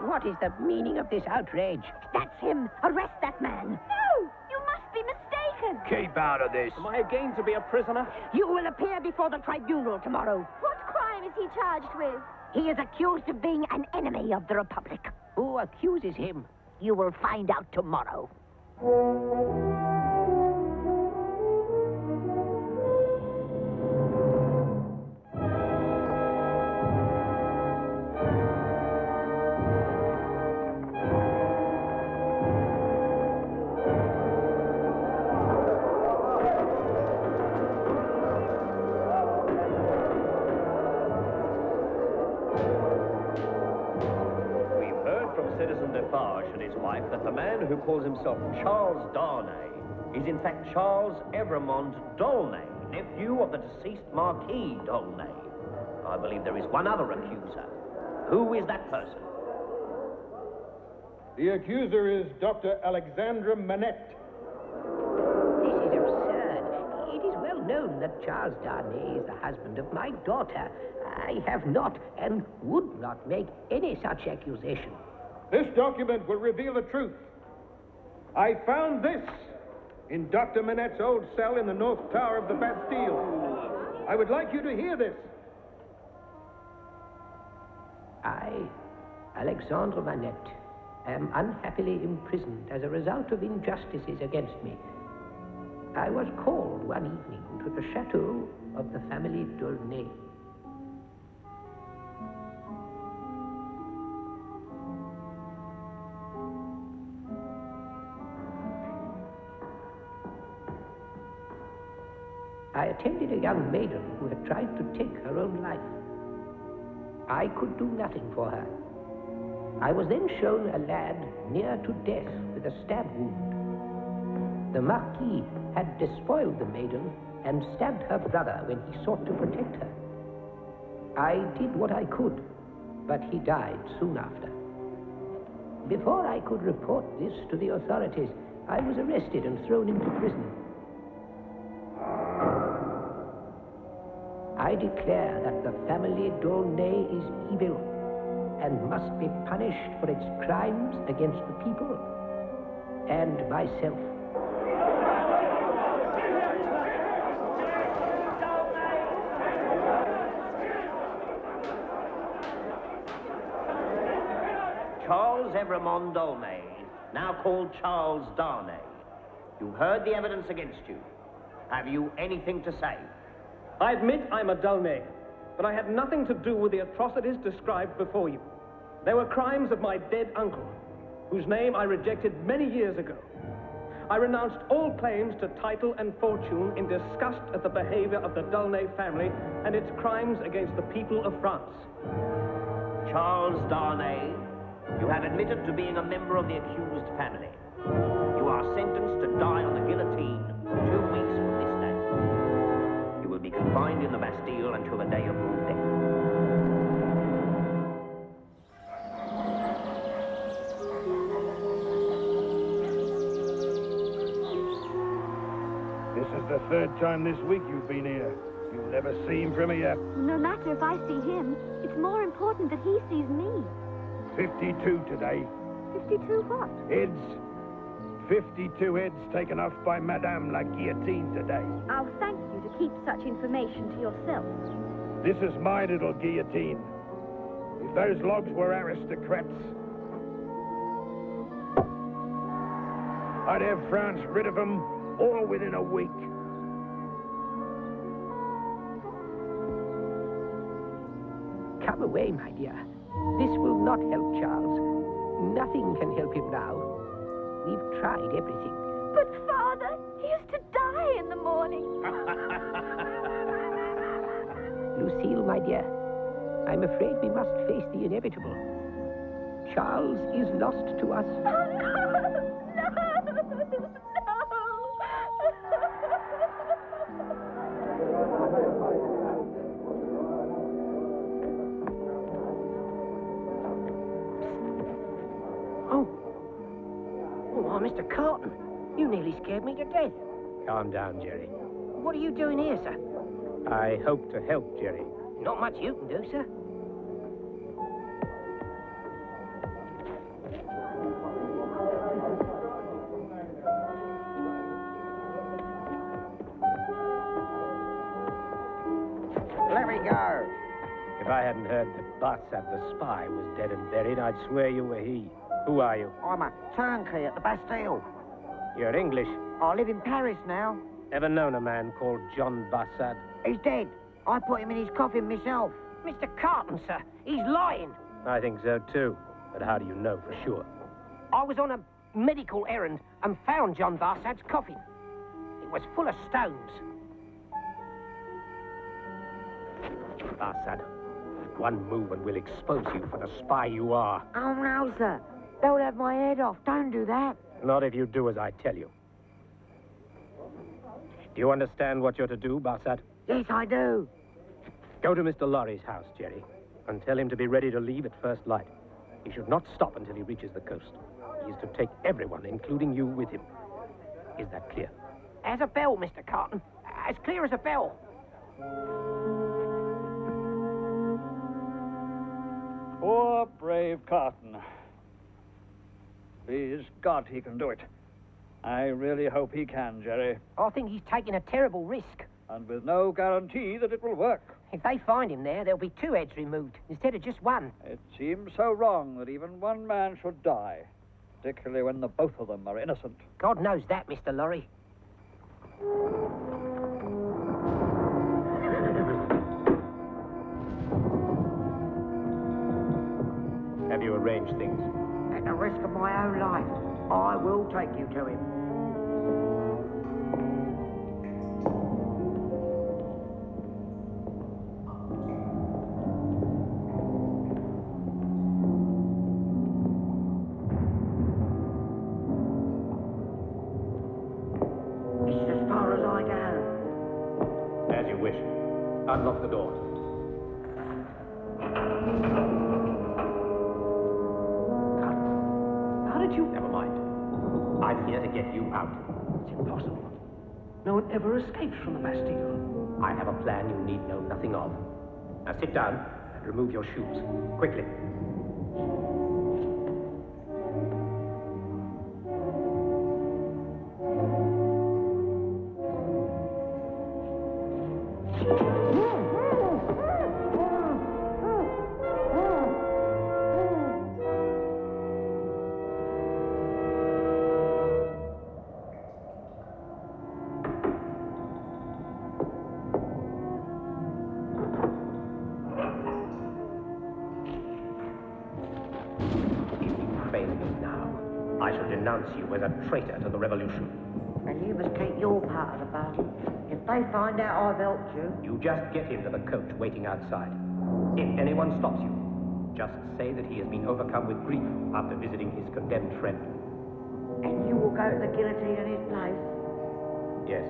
What is the meaning of this outrage? That's him. Arrest that man. No! You must be mistaken. Keep out of this. Am I again to be a prisoner? You will appear before the tribunal tomorrow. What crime is he charged with? He is accused of being an enemy of the Republic. Who accuses him? You will find out tomorrow. That the man who calls himself Charles Darney is in fact Charles Evremond D'Aulnay, nephew of the deceased Marquis D'Aulnay. I believe there is one other accuser. Who is that person? The accuser is Dr. Alexandra Manette. This is absurd. It is well known that Charles Darney is the husband of my daughter. I have not and would not make any such accusation. This document will reveal the truth. I found this in Dr. Manette's old cell in the North Tower of the Bastille. I would like you to hear this. I, Alexandre Manette, am unhappily imprisoned as a result of injustices against me. I was called one evening to the chateau of the family Darney. I attended a young maiden who had tried to take her own life. I could do nothing for her. I was then shown a lad near to death with a stab wound. The Marquis had despoiled the maiden and stabbed her brother when he sought to protect her. I did what I could, but he died soon after. Before I could report this to the authorities, I was arrested and thrown into prison. I declare that the family Darney is evil and must be punished for its crimes against the people and myself. Charles Evremond Darney, now called Charles Darney. You heard the evidence against you. Have you anything to say? I admit I'm a Darney, but I had nothing to do with the atrocities described before you. They were crimes of my dead uncle, whose name I rejected many years ago. I renounced all claims to title and fortune in disgust at the behavior of the Darney family and its crimes against the people of France. Charles Darney, you have admitted to being a member of the accused family. You are sentenced to die on the guillotine 2 weeks from this day. You will be confined in the Bastille until the day of your death. This is the third time this week you've been here. You've never seen from here. No matter if I see him, it's more important that he sees me. 52 today. 52 what? Heads. 52 heads taken off by Madame la Guillotine today. I'll thank you to keep such information to yourself. This is my little guillotine. If those logs were aristocrats, I'd have France rid of them all within a week. Come away, my dear. This will not help Charles. Nothing can help him now. We've tried everything. But, Father, he used to die in the morning. Lucille, my dear, I'm afraid we must face the inevitable. Charles is lost to us. Oh, Mr. Carton, you nearly scared me to death. Calm down, Jerry. What are you doing here, sir? I hope to help Jerry. Not much you can do, sir. Let me go. If I hadn't heard that Bastille the spy was dead and buried, I'd swear you were he. Who are you? I'm a turnkey at the Bastille. You're English. I live in Paris now. Ever known a man called John Bastille? He's dead. I put him in his coffin myself. Mr. Carton, sir, he's lying. I think so, too. But how do you know for sure? I was on a medical errand and found John Bastille's coffin. It was full of stones. Bastille, one move and we'll expose you for the spy you are. Oh, no, sir. They'll have my head off. Don't do that. Not if you do as I tell you. Do you understand what you're to do, Bastille? Yes, I do. Go to Mr. Lorry's house, Jerry, and tell him to be ready to leave at first light. He should not stop until he reaches the coast. He is to take everyone, including you, with him. Is that clear? As a bell, Mr. Carton. As clear as a bell. Poor, brave Carton. Please God he can do it. I really hope he can, Jerry. I think he's taking a terrible risk. And with no guarantee that it will work. If they find him there, there'll be 2 heads removed instead of just 1. It seems so wrong that even one man should die. particularly when the both of them are innocent. God knows that, Mr. Lorry. Have you arranged things? At the risk of my own life, I will take you to him. It's as far as I go. As you wish. Unlock the door. How did you... Never mind. I'm here to get you out. It's impossible. No one ever escapes from the Bastille. I have a plan you need know nothing of. Now sit down and remove your shoes. Quickly. I shall denounce you as a traitor to the revolution. And you must keep your part of the bargain. If they find out I've helped you... You just get into the coach waiting outside. If anyone stops you, just say that he has been overcome with grief after visiting his condemned friend. And you will go to the guillotine in his place? Yes.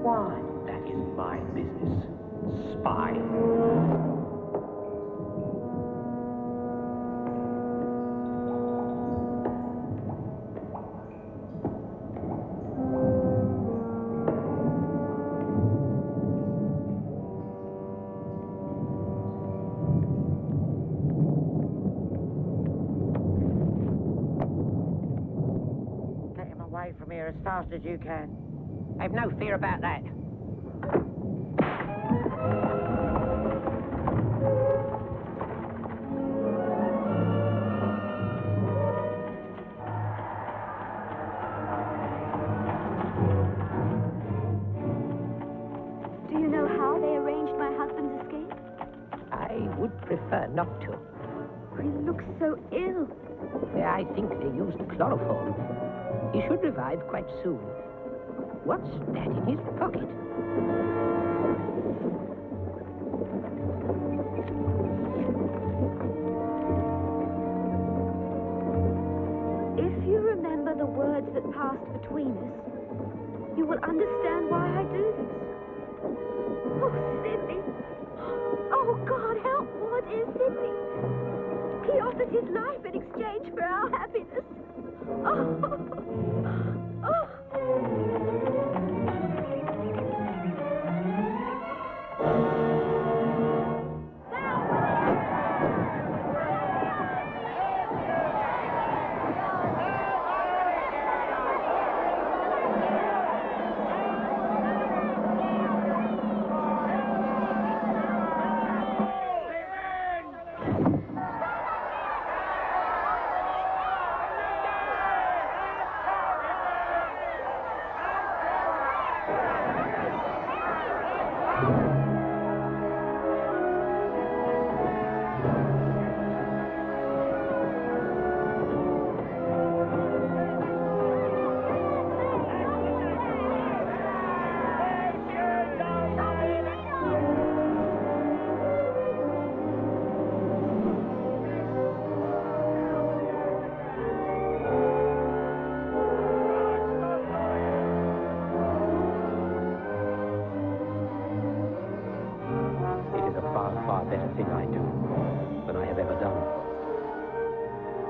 Why? That is my business. Spy. From here as fast as you can. Have no fear about that. Do you know how they arranged my husband's escape? I would prefer not to. He looks so ill. I think they used chloroform. He should revive quite soon. What's that in his pocket? If you remember the words that passed between us, you will understand why I do this. Oh, Sidney! Oh, God, help poor dear Sidney! He offered his life in exchange for our happiness. Oh! Oh!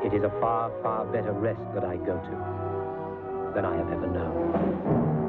It is a far, far better rest that I go to than I have ever known.